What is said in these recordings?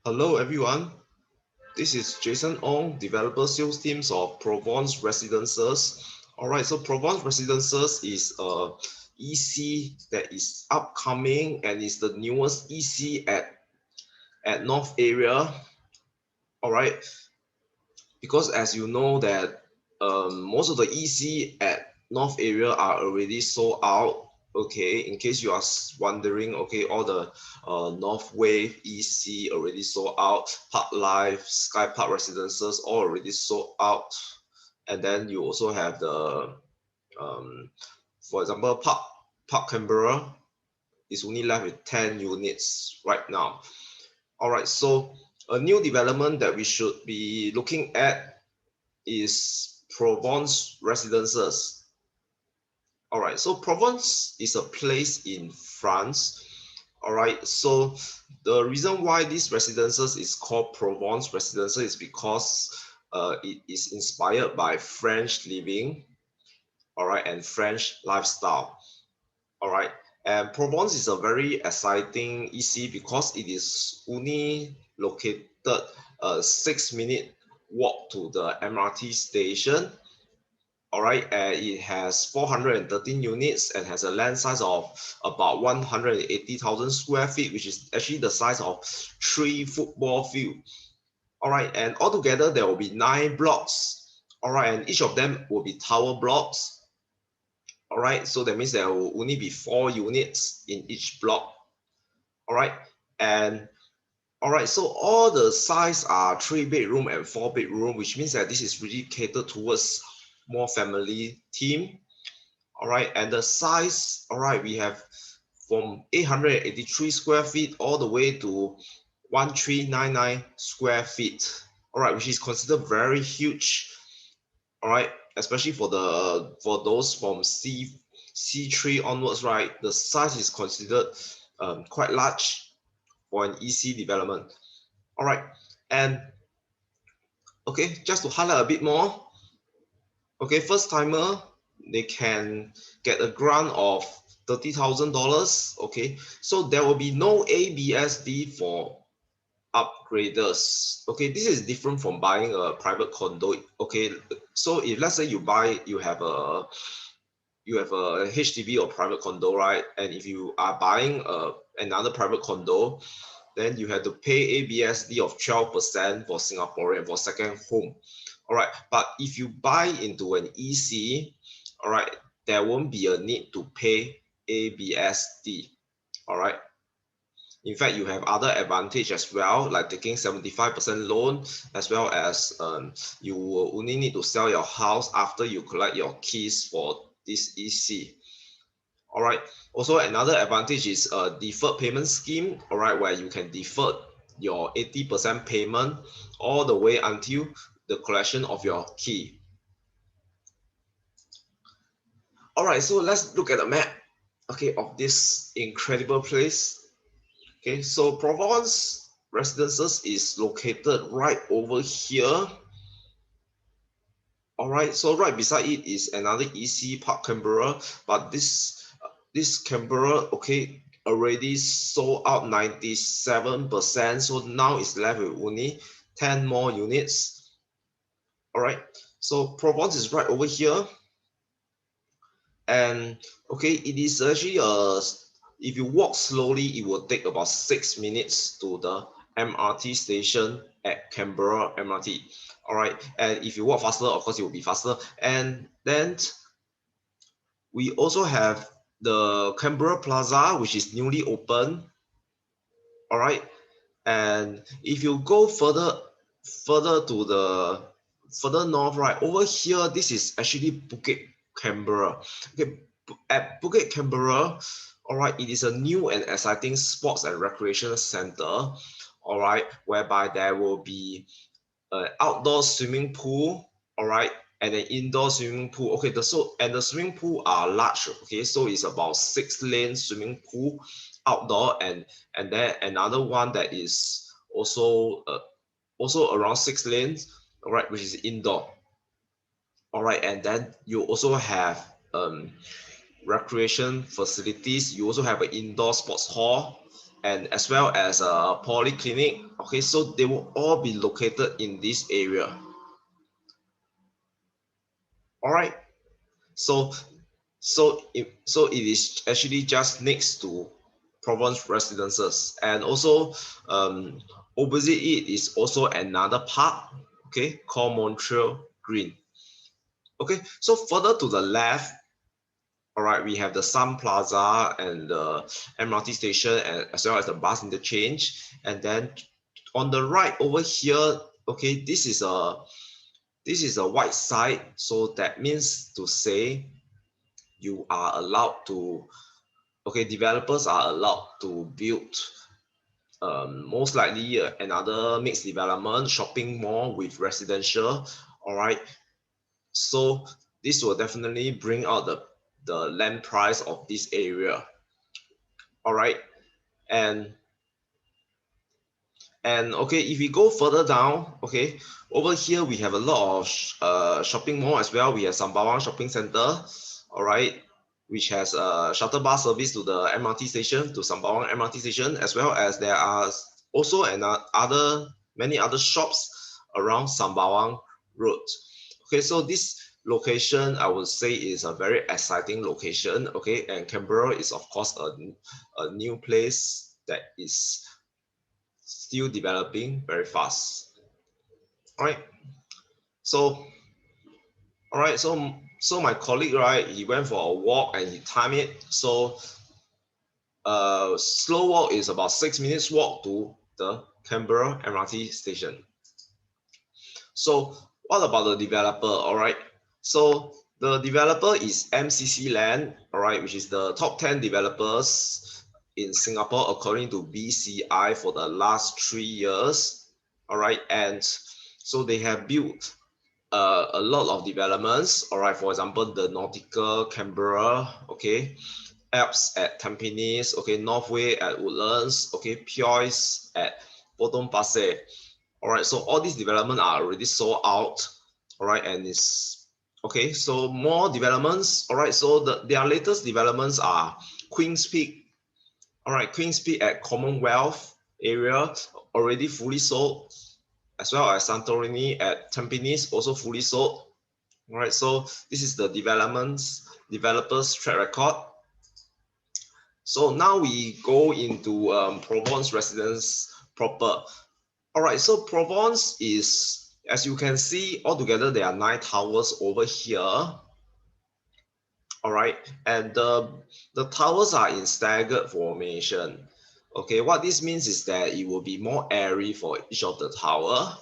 Hello everyone, this is Jason Ong, developer sales teams of Provence Residences. Alright, so Provence Residences is a EC that is upcoming and is the newest EC at North area. Alright, because as you know that most of the EC at North area are already sold out. Okay, in case you are wondering, okay, all the North Wave EC already sold out, Park Life, Sky Park Residences all already sold out, and then you also have the for example Park Canberra is only left with 10 units right now. All right, so a new development that we should be looking at is Provence Residences. All right, so Provence is a place in France. All right, so the reason why these residences is called Provence Residences is because it is inspired by French living, all right, and French lifestyle. All right, and Provence is a very exciting EC because it is only located a 6-minute walk to the MRT station. All right, it has 413 units and has a land size of about 180,000 square feet, which is actually the size of 3 football fields. All right, and altogether there will be 9 blocks. All right, and each of them will be tower blocks. All right, so that means there will only be 4 units in each block. All right, and all right, so all the size are 3-bedroom and 4-bedroom, which means that this is really catered towards more family theme. All right, and the size, all right, we have from 883 square feet all the way to 1399 square feet. All right, which is considered very huge. All right, especially for those from C3 onwards, right? The size is considered quite large for an EC development. All right, and okay, just to highlight a bit more, okay, first timer, they can get a grant of $30,000. Okay, so there will be no ABSD for upgraders. Okay, this is different from buying a private condo. Okay, so if let's say you have a HDB or private condo, right? And if you are buying another private condo, then you have to pay ABSD of 12% for Singaporean for second home. All right, but if you buy into an EC, all right, there won't be a need to pay ABSD. All right. In fact, you have other advantage as well, like taking 75% loan, as well as you will only need to sell your house after you collect your keys for this EC. All right. Also, another advantage is a deferred payment scheme. All right, where you can defer your 80% payment all the way until the collection of your key. All right, so let's look at the map, okay, of this incredible place. Okay, so Provence Residences is located right over here. All right, so right beside it is another EC Park Canberra, but this Canberra, okay, already sold out 97%. So now it's left with only 10 more units. All right, so Provence is right over here, and okay, it is actually if you walk slowly, it will take about 6 minutes to the MRT station at Canberra MRT. All right, and if you walk faster, of course it will be faster. And then we also have the Canberra Plaza, which is newly open. All right, and if you go further to the further north, right over here, this is actually Bukit Canberra. Okay, at Bukit Canberra, all right, it is a new and exciting sports and recreation center. All right, whereby there will be an outdoor swimming pool. All right, and an indoor swimming pool. Okay, the swimming pool are large. Okay, so it's about 6-lane swimming pool outdoor, and then another one that is also around 6 lanes, all right, which is indoor. All right, and then you also have recreation facilities. You also have an indoor sports hall. and as well as a polyclinic. Okay, so they will all be located in this area. All right, so it is actually just next to Provence Residences, and also opposite it is also another park, okay, called Montreal Green. Okay, so further to the left, all right, we have the Sun Plaza and the MRT station, and as well as the bus interchange. And then on the right over here, okay, this is a white side, so that means to say you are allowed to, okay, developers are allowed to build most likely another mixed development, shopping mall with residential. All right, so this will definitely bring out the land price of this area. All right, and okay, if we go further down, okay, over here we have a lot of shopping mall as well. We have Sembawang Shopping Center, all right, which has a shuttle bus service to the MRT station, to Sembawang MRT station, as well as there are also many other shops around Sembawang Road. Okay, so this location I would say is a very exciting location. Okay, and Canberra is of course a new place that is still developing very fast. All right, so so my colleague, right, he went for a walk and he timed it. So slow walk is about 6 minutes walk to the Canberra MRT station. So what about the developer? All right, so the developer is MCC Land, all right, which is the top 10 developers in Singapore according to BCI for the last 3 years. All right, and so they have built a lot of developments. All right, for example, the Nautical Canberra, okay, Alps at Tampines, okay, Northway at Woodlands, okay, Piois at Potong Pasir. All right, so all these developments are already sold out. All right, and it's okay. So more developments. All right, so their latest developments are Queen's Peak. All right, Queen's Peak at Commonwealth area already fully sold, as well as Santorini at Tampines also fully sold. All right, so this is the developers track record. So now we go into Provence residence proper. All right, so Provence is, as you can see, altogether there are 9 towers over here. All right, and the towers are in staggered formation. Okay, what this means is that it will be more airy for each of the tower.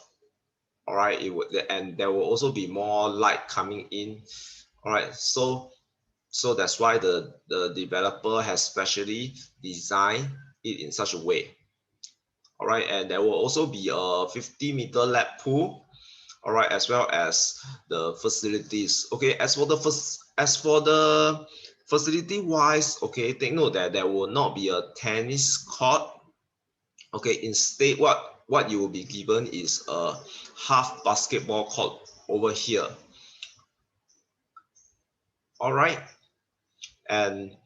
All right, it would, and there will also be more light coming in. All right, so that's why the developer has specially designed it in such a way. All right, and there will also be a 50-meter lap pool. All right, as well as the facilities. Okay, as for the facility wise, okay, take note that there will not be a tennis court. Okay, instead what you will be given is a half basketball court over here. All right, and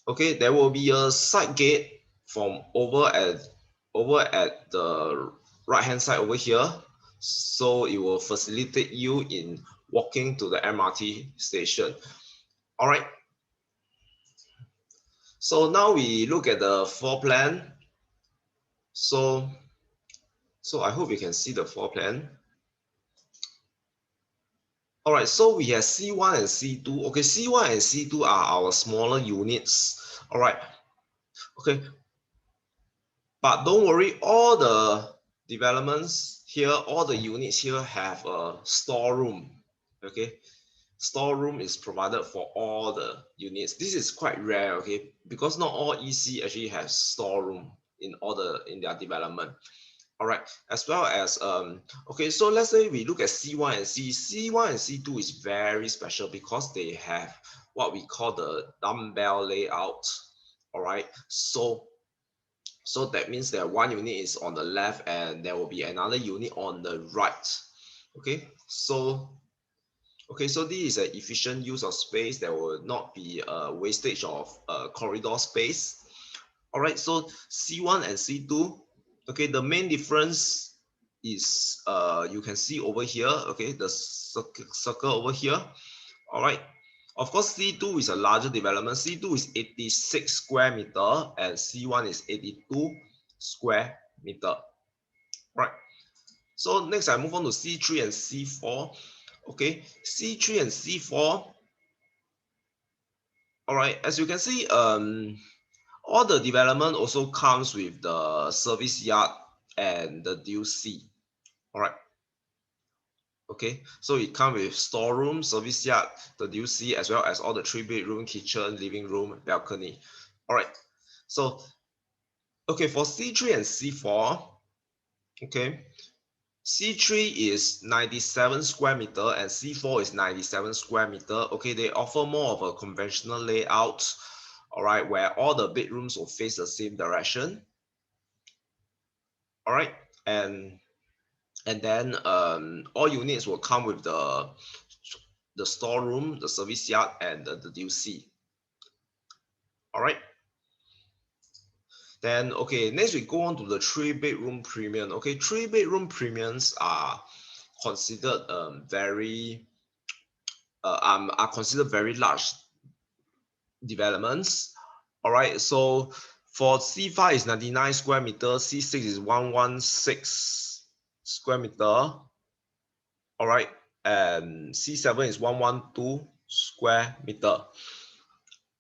okay, there will be a side gate from over at the right hand side over here, so it will facilitate you in walking to the MRT station. All right, so now we look at the floor plan. So I hope you can see the floor plan. All right, so we have C1 and C2. Okay, C1 and C2 are our smaller units. All right, okay, but don't worry, all the developments here, all the units here have a storeroom. Okay, storeroom is provided for all the units. This is quite rare, okay, because not all EC actually has storeroom in their development. All right, as well as okay, so let's say we look at C1 and C1 and C2 is very special because they have what we call the dumbbell layout. All right, so that means that one unit is on the left and there will be another unit on the right. Okay, so this is an efficient use of space. There will not be a wastage of corridor space. All right, so C1 and C2, okay, the main difference is you can see over here, okay, the circle over here. All right, of course C2 is a larger development. C2 is 86 square meter and C1 is 82 square meter. Right, so next I move on to C3 and C4. Okay, C3 and C4. All right, as you can see, all the development also comes with the service yard and the DLC. All right. Okay, so it comes with storeroom, service yard, the DLC, as well as all the 3-bedroom, kitchen, living room, balcony. All right. So, okay, for C3 and C4, okay, C3 is 97 square meter and C4 is 97 square meter. Okay, they offer more of a conventional layout. All right, where all the bedrooms will face the same direction. All right, and then all units will come with the storeroom, the service yard, and the DLC. All right. Then okay, next we go on to the 3-bedroom premium. Okay, 3-bedroom premiums are considered are considered very large developments. All right, so for C5 is 99 square meter, C6 is 116 square meter. All right, and C7 is 112 square meter.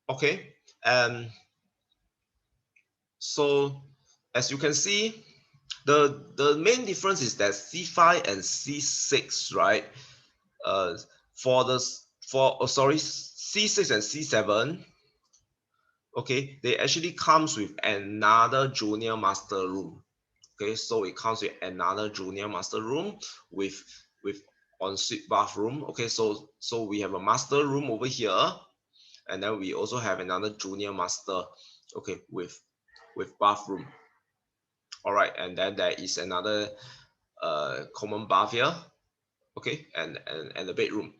Okay, and so as you can see, the main difference is that C5 and C6, right? Uh, for the sorry, C6 and C7, okay, they actually comes with another junior master room. Okay, so it comes with another junior master room with ensuite bathroom. Okay, so we have a master room over here, and then we also have another junior master, okay, with bathroom. All right, and then there is another common bath here, okay, and the bedroom,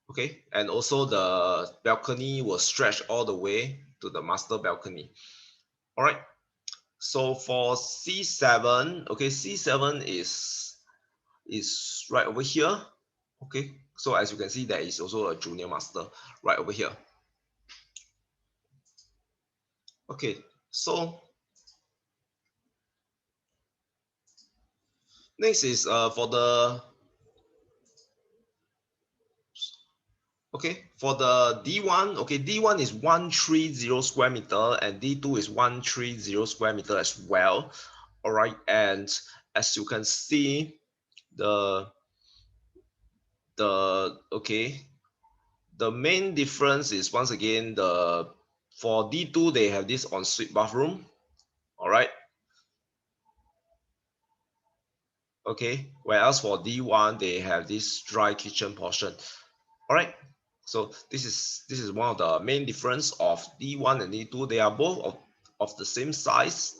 okay, and also the balcony will stretch all the way to the master balcony. All right, so for C7, okay, C7 is right over here. Okay, so as you can see, there is also a junior master right over here. Okay, so next is for the okay, for the D1, okay, D1 is 130 square meter and D2 is 130 square meter as well. All right, and as you can see, the okay, the main difference is once again for D2 they have this ensuite bathroom. All right, okay, whereas for D1 they have this dry kitchen portion. All right, so this is one of the main difference of D1 and D2. They are both of the same size.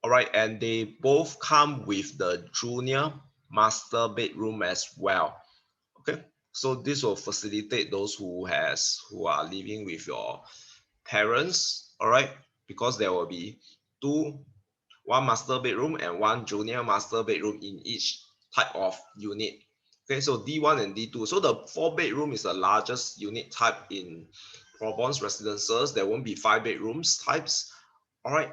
All right, and they both come with the junior master bedroom as well. Okay, so this will facilitate those who are living with your parents. All right, because there will be one master bedroom and one junior master bedroom in each type of unit. Okay, so D1 and D2. So the 4-bedroom is the largest unit type in Provence Residences. There won't be 5 bedrooms types. All right.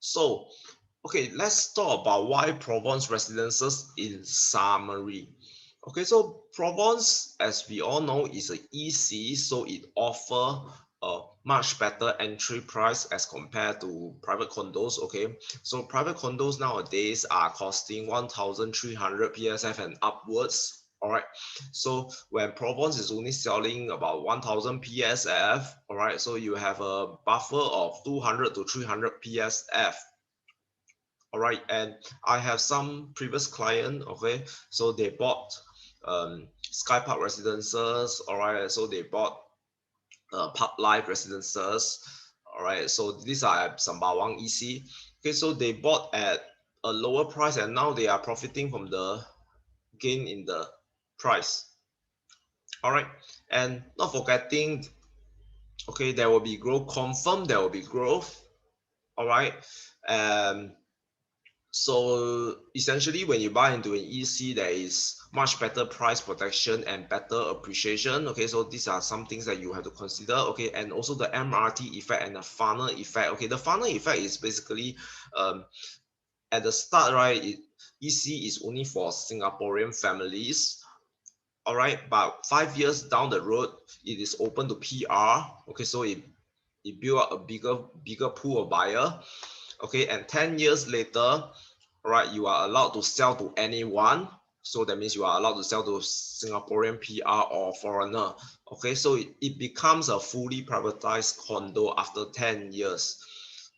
So, okay, let's talk about why Provence Residences in summary. Okay, so Provence, as we all know, is an EC, so it offers a much better entry price as compared to private condos. Okay, so private condos nowadays are costing 1,300 PSF and upwards. All right, so when Provence is only selling about 1,000 PSF, all right, so you have a buffer of 200 to 300 PSF. All right, and I have some previous client, okay, so they bought Sky Park Residences, all right, so they bought Park Life Residences, all right, so these are Sembawang EC, okay, so they bought at a lower price and now they are profiting from the gain in the price. All right, and not forgetting Okay, there will be growth, confirm there will be growth. All right. So essentially, when you buy into an EC, there is much better price protection and better appreciation. Okay, so these are some things that you have to consider. Okay, and also the MRT effect and the funnel effect. Okay, the funnel effect is basically at the start, right? EC is only for Singaporean families. All right, but 5 years down the road, it is open to PR. Okay, so it build up a bigger pool of buyer. Okay, and 10 years later, right, you are allowed to sell to anyone. So that means you are allowed to sell to Singaporean PR or foreigner. Okay, so it becomes a fully privatized condo after 10 years.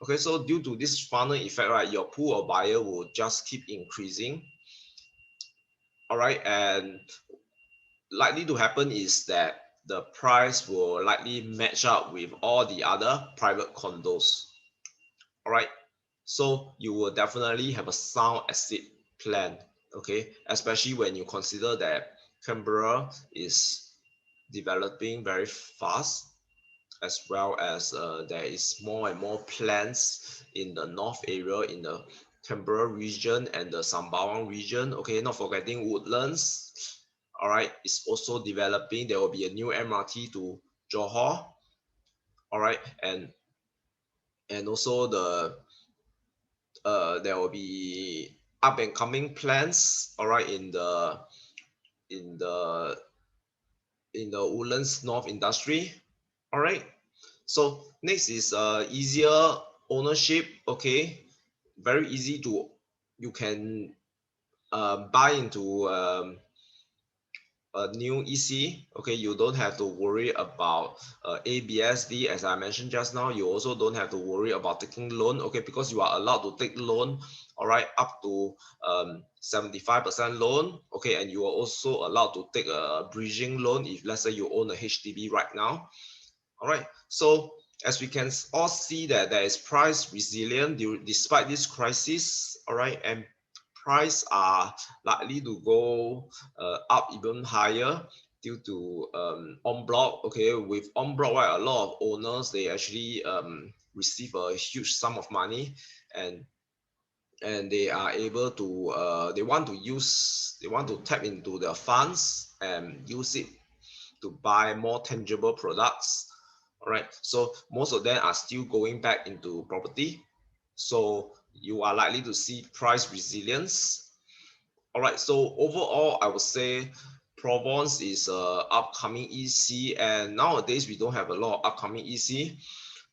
Okay, so due to this funnel effect, right, your pool of buyer will just keep increasing. All right, and likely to happen is that the price will likely match up with all the other private condos. All right, so you will definitely have a sound exit plan. Okay, especially when you consider that Canberra is developing very fast, as well as there is more and more plans in the north area, in the Canberra region and the Sembawang region. Okay, not forgetting Woodlands. All right, it's also developing. There will be a new MRT to Johor. All right, and also there will be up and coming plans. All right, in the in the Woodlands North Industry. All right. So next is easier ownership. Okay, very easy to, you can buy into a new EC. Okay, you don't have to worry about ABSD, as I mentioned just now. You also don't have to worry about taking loan. Okay, because you are allowed to take loan. All right, up to 75% loan. Okay, and you are also allowed to take a bridging loan if let's say you own a HDB right now. All right, so as we can all see that there is price resilient despite this crisis. All right, and price are likely to go up even higher due to en bloc. Okay, with en bloc, right, a lot of owners, they actually receive a huge sum of money, and they are able to they want to tap into the funds and use it to buy more tangible products. All right, so most of them are still going back into property, so you are likely to see price resilience. All right, so overall I would say Provence is a upcoming EC, and nowadays we don't have a lot of upcoming EC.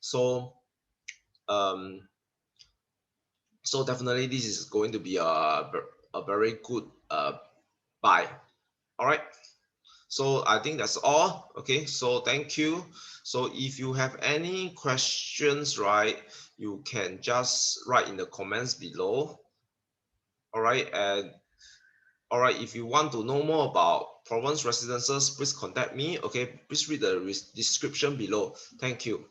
So um so definitely this is going to be a very good buy. All right, so I think that's all. Okay, so thank you. So if you have any questions, right, you can just write in the comments below. All right, and all right, if you want to know more about Provence Residences, please contact me. Okay, please read the description below. Thank you.